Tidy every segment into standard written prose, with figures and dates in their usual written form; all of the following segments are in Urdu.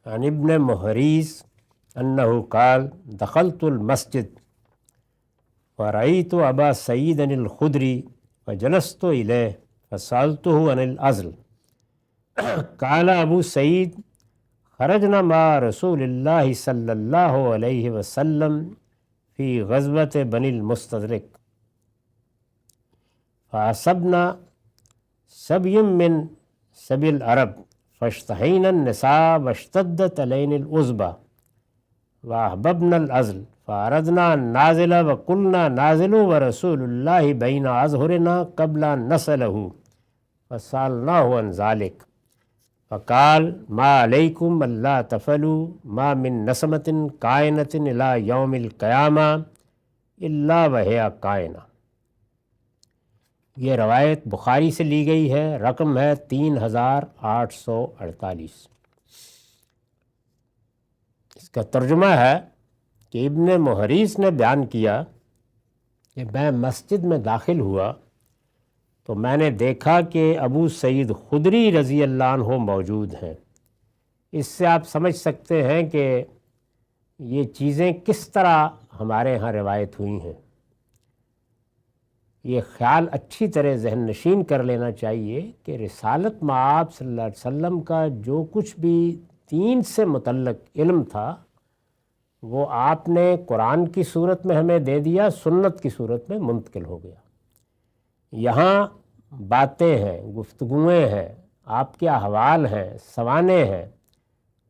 عن ابن محریز انہ قال دخلت المسجد ورأيت ابا سعید الخدری فجلست الیہ فسألته عن العزل قال ابو سعید خرجنا مع رسول اللہ صلی اللہ علیہ وسلم فی غزوۃ بنی المستدرک فأصبنا سبی من سبی العرب فاشتهينا النساء واشتدت علينا العصبة وأحببنا العزل فأردنا أن نازل وقلنا نازلوا ورسول الله بين أظهرنا قبل أن نصله فسألناه عن ذلك فقال ما عليكم ألا تفعلوا ما من نسمة كائنة إلى يوم القيامة إلا وهي كائنة۔ یہ روایت بخاری سے لی گئی ہے، رقم ہے 3848۔ اس کا ترجمہ ہے کہ ابن محریز نے بیان کیا کہ میں مسجد میں داخل ہوا تو میں نے دیکھا کہ ابو سعید خدری رضی اللہ عنہ موجود ہیں۔ اس سے آپ سمجھ سکتے ہیں کہ یہ چیزیں کس طرح ہمارے ہاں روایت ہوئی ہیں۔ یہ خیال اچھی طرح ذہن نشین کر لینا چاہیے کہ رسالت مآب صلی اللہ علیہ وسلم کا جو کچھ بھی دین سے متعلق علم تھا وہ آپ نے قرآن کی صورت میں ہمیں دے دیا، سنت کی صورت میں منتقل ہو گیا۔ یہاں باتیں ہیں، گفتگویں ہیں، آپ کے احوال ہیں، سوانح ہیں،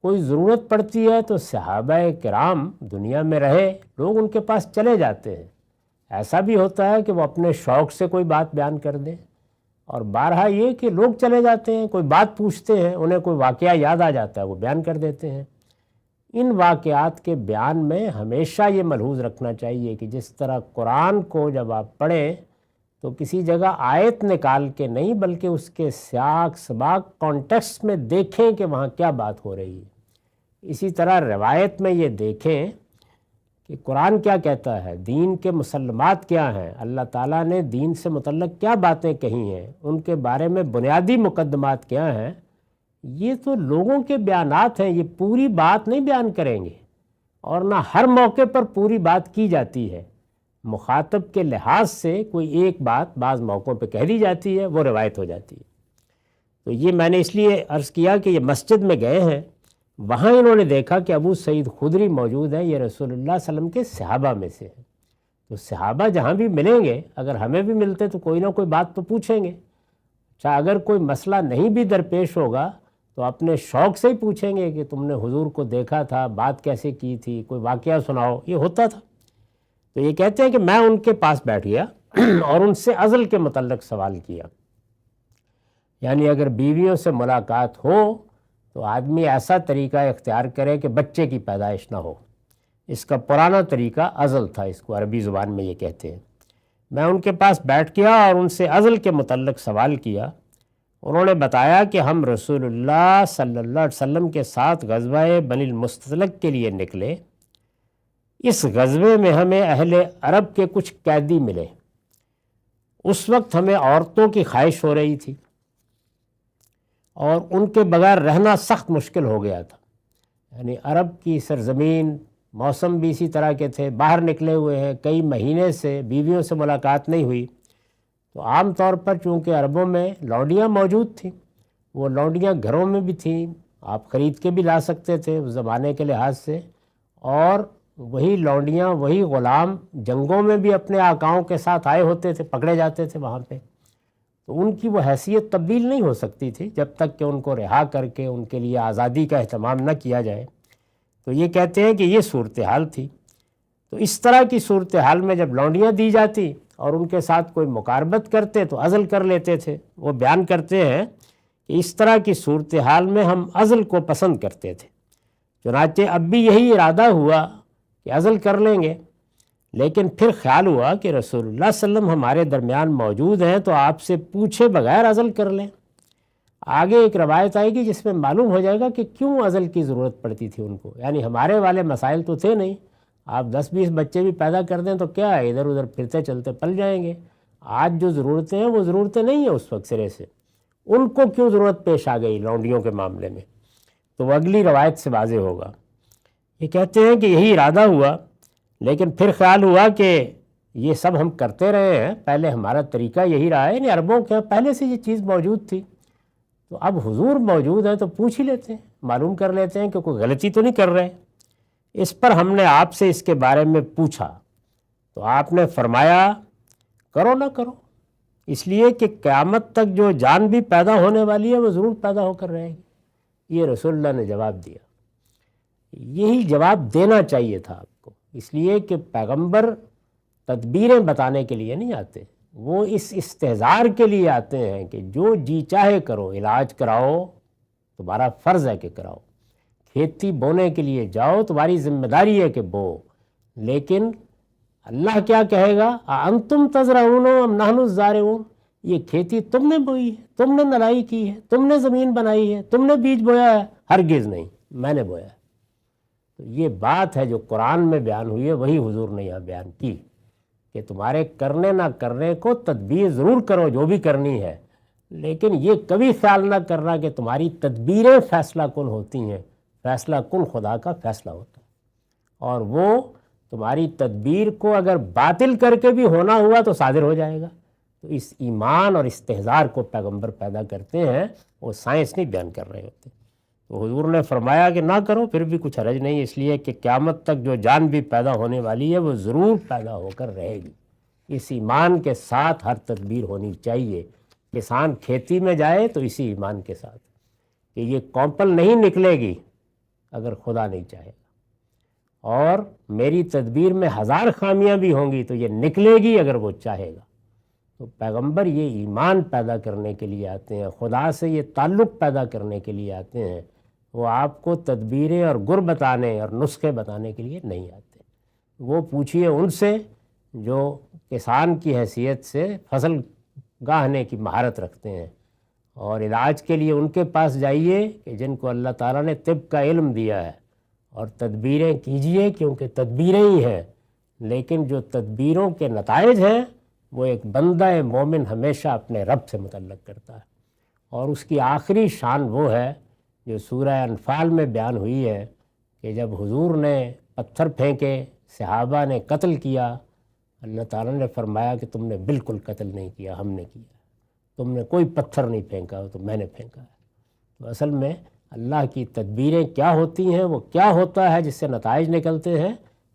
کوئی ضرورت پڑتی ہے تو صحابہ کرام دنیا میں رہے، لوگ ان کے پاس چلے جاتے ہیں۔ ایسا بھی ہوتا ہے کہ وہ اپنے شوق سے کوئی بات بیان کر دیں، اور بارہا یہ کہ لوگ چلے جاتے ہیں، کوئی بات پوچھتے ہیں، انہیں کوئی واقعہ یاد آ جاتا ہے، وہ بیان کر دیتے ہیں۔ ان واقعات کے بیان میں ہمیشہ یہ ملحوظ رکھنا چاہیے کہ جس طرح قرآن کو جب آپ پڑھیں تو کسی جگہ آیت نکال کے نہیں بلکہ اس کے سیاق سباق کانٹیکسٹ میں دیکھیں کہ وہاں کیا بات ہو رہی ہے۔ اسی طرح روایت میں یہ دیکھیں کہ قرآن کیا کہتا ہے، دین کے مسلمات کیا ہیں، اللہ تعالیٰ نے دین سے متعلق کیا باتیں کہی ہیں، ان کے بارے میں بنیادی مقدمات کیا ہیں۔ یہ تو لوگوں کے بیانات ہیں، یہ پوری بات نہیں بیان کریں گے، اور نہ ہر موقع پر پوری بات کی جاتی ہے۔ مخاطب کے لحاظ سے کوئی ایک بات بعض موقعوں پہ کہہ دی جاتی ہے، وہ روایت ہو جاتی ہے۔ تو یہ میں نے اس لیے عرض کیا کہ یہ مسجد میں گئے ہیں، وہاں انہوں نے دیکھا کہ ابو سعید خدری موجود ہیں، یہ رسول اللہ صلی اللہ علیہ وسلم کے صحابہ میں سے ہیں۔ تو صحابہ جہاں بھی ملیں گے، اگر ہمیں بھی ملتے تو کوئی نہ کوئی بات تو پوچھیں گے، چاہے اگر کوئی مسئلہ نہیں بھی درپیش ہوگا تو اپنے شوق سے ہی پوچھیں گے کہ تم نے حضور کو دیکھا تھا، بات کیسے کی تھی، کوئی واقعہ سناؤ، یہ ہوتا تھا۔ تو یہ کہتے ہیں کہ میں ان کے پاس بیٹھ گیا اور ان سے عزل کے متعلق سوال کیا۔ یعنی اگر بیویوں سے ملاقات ہو تو آدمی ایسا طریقہ اختیار کرے کہ بچے کی پیدائش نہ ہو۔ اس کا پرانا طریقہ عزل تھا، اس کو عربی زبان میں یہ کہتے ہیں۔ میں ان کے پاس بیٹھ گیا اور ان سے عزل کے متعلق سوال کیا۔ انہوں نے بتایا کہ ہم رسول اللہ صلی اللہ علیہ وسلم کے ساتھ غزوہ بنی المستدلق کے لیے نکلے۔ اس غزوے میں ہمیں اہل عرب کے کچھ قیدی ملے۔ اس وقت ہمیں عورتوں کی خواہش ہو رہی تھی اور ان کے بغیر رہنا سخت مشکل ہو گیا تھا۔ یعنی عرب کی سرزمین، موسم بھی اسی طرح کے تھے، باہر نکلے ہوئے ہیں، کئی مہینے سے بیویوں سے ملاقات نہیں ہوئی، تو عام طور پر چونکہ عربوں میں لونڈیاں موجود تھیں، وہ لونڈیاں گھروں میں بھی تھیں، آپ خرید کے بھی لا سکتے تھے اس زمانے کے لحاظ سے، اور وہی لونڈیاں، وہی غلام جنگوں میں بھی اپنے آقاؤں کے ساتھ آئے ہوتے تھے، پکڑے جاتے تھے وہاں پہ، تو ان کی وہ حیثیت تبدیل نہیں ہو سکتی تھی جب تک کہ ان کو رہا کر کے ان کے لیے آزادی کا اہتمام نہ کیا جائے۔ تو یہ کہتے ہیں کہ یہ صورتحال تھی۔ تو اس طرح کی صورتحال میں جب لونڈیاں دی جاتی اور ان کے ساتھ کوئی مقاربت کرتے تو عزل کر لیتے تھے۔ وہ بیان کرتے ہیں کہ اس طرح کی صورتحال میں ہم عزل کو پسند کرتے تھے، چنانچہ اب بھی یہی ارادہ ہوا کہ عزل کر لیں گے، لیکن پھر خیال ہوا کہ رسول اللہ صلی اللہ علیہ وسلم ہمارے درمیان موجود ہیں تو آپ سے پوچھے بغیر عزل کر لیں۔ آگے ایک روایت آئے گی جس میں معلوم ہو جائے گا کہ کیوں عزل کی ضرورت پڑتی تھی ان کو، یعنی ہمارے والے مسائل تو تھے نہیں، آپ 10-20 بچے بھی پیدا کر دیں تو کیا ہے، ادھر ادھر پھرتے چلتے پل جائیں گے۔ آج جو ضرورتیں ہیں وہ ضرورتیں نہیں ہیں اس وقت سرے سے، ان کو کیوں ضرورت پیش آ گئی لونڈیوں کے معاملے میں۔ تو وہ اگلی روایت سے واضح ہوگا۔ یہ کہتے ہیں کہ یہی ارادہ ہوا، لیکن پھر خیال ہوا کہ یہ سب ہم کرتے رہے ہیں، پہلے ہمارا طریقہ یہی رہا ہے، یعنی عربوں کے پہلے سے یہ چیز موجود تھی، تو اب حضور موجود ہے تو پوچھ ہی لیتے ہیں، معلوم کر لیتے ہیں کہ کوئی غلطی تو نہیں کر رہے۔ اس پر ہم نے آپ سے اس کے بارے میں پوچھا تو آپ نے فرمایا کرو نہ کرو، اس لیے کہ قیامت تک جو جان بھی پیدا ہونے والی ہے وہ ضرور پیدا ہو کر رہے گی۔ یہ رسول اللہ نے جواب دیا۔ یہی جواب دینا چاہیے تھا آپ کو، اس لیے کہ پیغمبر تدبیریں بتانے کے لیے نہیں آتے، وہ اس استحضار کے لیے آتے ہیں کہ جو جی چاہے کرو، علاج کراؤ تمہارا فرض ہے کہ کراؤ، کھیتی بونے کے لیے جاؤ تمہاری ذمہ داری ہے کہ بو، لیکن اللہ کیا کہے گا، انتم تزرعون ام نحن الزارعون، یہ کھیتی تم نے بوئی ہے، تم نے نلائی کی ہے، تم نے زمین بنائی ہے، تم نے بیج بویا ہے، ہرگز نہیں، میں نے بویا ہے۔ تو یہ بات ہے جو قرآن میں بیان ہوئی ہے، وہی حضور نے یہاں بیان کی کہ تمہارے کرنے نہ کرنے کو تدبیر ضرور کرو جو بھی کرنی ہے، لیکن یہ کبھی خیال نہ کرنا کہ تمہاری تدبیریں فیصلہ کن ہوتی ہیں، فیصلہ کن خدا کا فیصلہ ہوتا ہے، اور وہ تمہاری تدبیر کو اگر باطل کر کے بھی ہونا ہوا تو صادر ہو جائے گا۔ تو اس ایمان اور استحضار کو پیغمبر پیدا کرتے ہیں، وہ سائنس نہیں بیان کر رہے ہوتے۔ تو حضور نے فرمایا کہ نہ کرو، پھر بھی کچھ حرج نہیں، اس لیے کہ قیامت تک جو جان بھی پیدا ہونے والی ہے وہ ضرور پیدا ہو کر رہے گی۔ اس ایمان کے ساتھ ہر تدبیر ہونی چاہیے۔ کسان کھیتی میں جائے تو اسی ایمان کے ساتھ کہ یہ کومپل نہیں نکلے گی اگر خدا نہیں چاہے گا، اور میری تدبیر میں 1000 خامیاں بھی ہوں گی تو یہ نکلے گی اگر وہ چاہے گا۔ تو پیغمبر یہ ایمان پیدا کرنے کے لیے آتے ہیں، خدا سے یہ تعلق پیدا کرنے کے لیے آتے ہیں، وہ آپ کو تدبیریں اور گر بتانے اور نسخے بتانے کے لیے نہیں آتے۔ وہ پوچھئے ان سے جو کسان کی حیثیت سے فصل گاہنے کی مہارت رکھتے ہیں، اور علاج کے لیے ان کے پاس جائیے کہ جن کو اللہ تعالیٰ نے طب کا علم دیا ہے، اور تدبیریں کیجئے کیونکہ تدبیریں ہی ہیں، لیکن جو تدبیروں کے نتائج ہیں وہ ایک بندہ مومن ہمیشہ اپنے رب سے متعلق کرتا ہے، اور اس کی آخری شان وہ ہے جو سورہ انفال میں بیان ہوئی ہے کہ جب حضور نے پتھر پھینکے، صحابہ نے قتل کیا، اللہ تعالیٰ نے فرمایا کہ تم نے بالکل قتل نہیں کیا، ہم نے کیا، تم نے کوئی پتھر نہیں پھینکا، تو میں نے پھینکا ہے۔ تو اصل میں اللہ کی تدبیریں کیا ہوتی ہیں، وہ کیا ہوتا ہے جس سے نتائج نکلتے ہیں،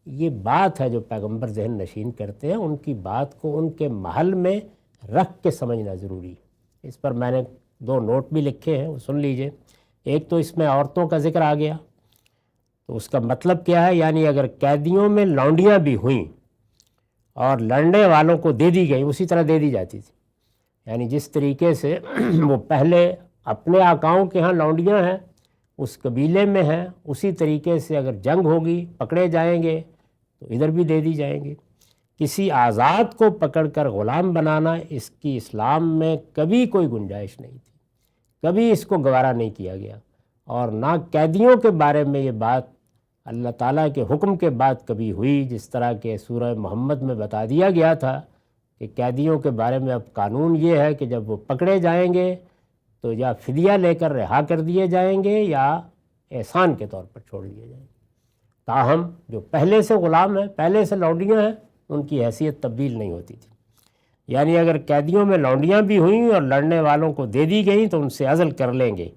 یہ بات ہے جو پیغمبر ذہن نشین کرتے ہیں، ان کی بات کو ان کے محل میں رکھ کے سمجھنا ضروری ہے۔ اس پر میں نے 2 نوٹ بھی لکھے ہیں، وہ سن لیجئے۔ ایک تو اس میں عورتوں کا ذکر آ گیا، تو اس کا مطلب کیا ہے، یعنی اگر قیدیوں میں لونڈیاں بھی ہوئیں اور لڑنے والوں کو دے دی گئی، اسی طرح دے دی جاتی تھی، یعنی جس طریقے سے وہ پہلے اپنے آقاؤں کے ہاں لونڈیاں ہیں، اس قبیلے میں ہیں، اسی طریقے سے اگر جنگ ہوگی، پکڑے جائیں گے تو ادھر بھی دے دی جائیں گے۔ کسی آزاد کو پکڑ کر غلام بنانا، اس کی اسلام میں کبھی کوئی گنجائش نہیں تھی، کبھی اس کو گوارا نہیں کیا گیا، اور نہ قیدیوں کے بارے میں یہ بات اللہ تعالیٰ کے حکم کے بعد کبھی ہوئی، جس طرح کہ سورہ محمد میں بتا دیا گیا تھا کہ قیدیوں کے بارے میں اب قانون یہ ہے کہ جب وہ پکڑے جائیں گے تو یا فدیہ لے کر رہا کر دیے جائیں گے یا احسان کے طور پر چھوڑ دیے جائیں گے۔ تاہم جو پہلے سے غلام ہیں، پہلے سے لونڈیاں ہیں، ان کی حیثیت تبدیل نہیں ہوتی تھی، یعنی اگر قیدیوں میں لونڈیاں بھی ہوئیں اور لڑنے والوں کو دے دی گئیں تو ان سے عزل کر لیں گے۔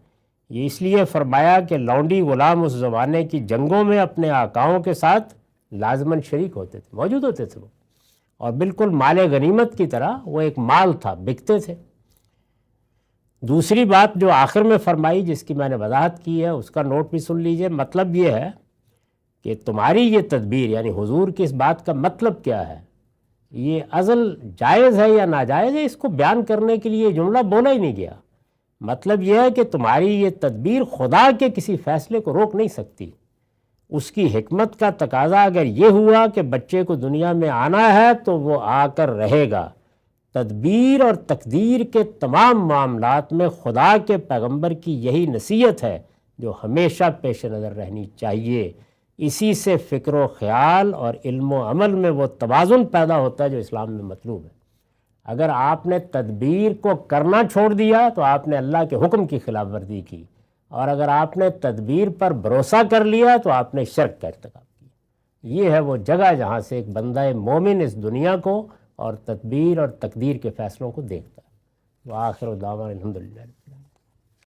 یہ اس لیے فرمایا کہ لونڈی غلام اس زمانے کی جنگوں میں اپنے آقاؤں کے ساتھ لازماً شریک ہوتے تھے، موجود ہوتے تھے وہ، اور بالکل مال غنیمت کی طرح وہ ایک مال تھا، بکتے تھے۔ دوسری بات جو آخر میں فرمائی، جس کی میں نے وضاحت کی ہے، اس کا نوٹ بھی سن لیجئے۔ مطلب یہ ہے کہ تمہاری یہ تدبیر، یعنی حضور کی اس بات کا مطلب کیا ہے، یہ عزل جائز ہے یا ناجائز ہے، اس کو بیان کرنے کے لیے جملہ بولا ہی نہیں گیا۔ مطلب یہ ہے کہ تمہاری یہ تدبیر خدا کے کسی فیصلے کو روک نہیں سکتی۔ اس کی حکمت کا تقاضا اگر یہ ہوا کہ بچے کو دنیا میں آنا ہے تو وہ آ کر رہے گا۔ تدبیر اور تقدیر کے تمام معاملات میں خدا کے پیغمبر کی یہی نصیحت ہے جو ہمیشہ پیش نظر رہنی چاہیے۔ اسی سے فکر و خیال اور علم و عمل میں وہ توازن پیدا ہوتا ہے جو اسلام میں مطلوب ہے۔ اگر آپ نے تدبیر کو کرنا چھوڑ دیا تو آپ نے اللہ کے حکم کی خلاف ورزی کی، اور اگر آپ نے تدبیر پر بھروسہ کر لیا تو آپ نے شرک کا ارتکاب کیا۔ یہ ہے وہ جگہ جہاں سے ایک بندہ مومن اس دنیا کو اور تدبیر اور تقدیر کے فیصلوں کو دیکھتا ہے۔ وآخر دعوانا الحمدللہ۔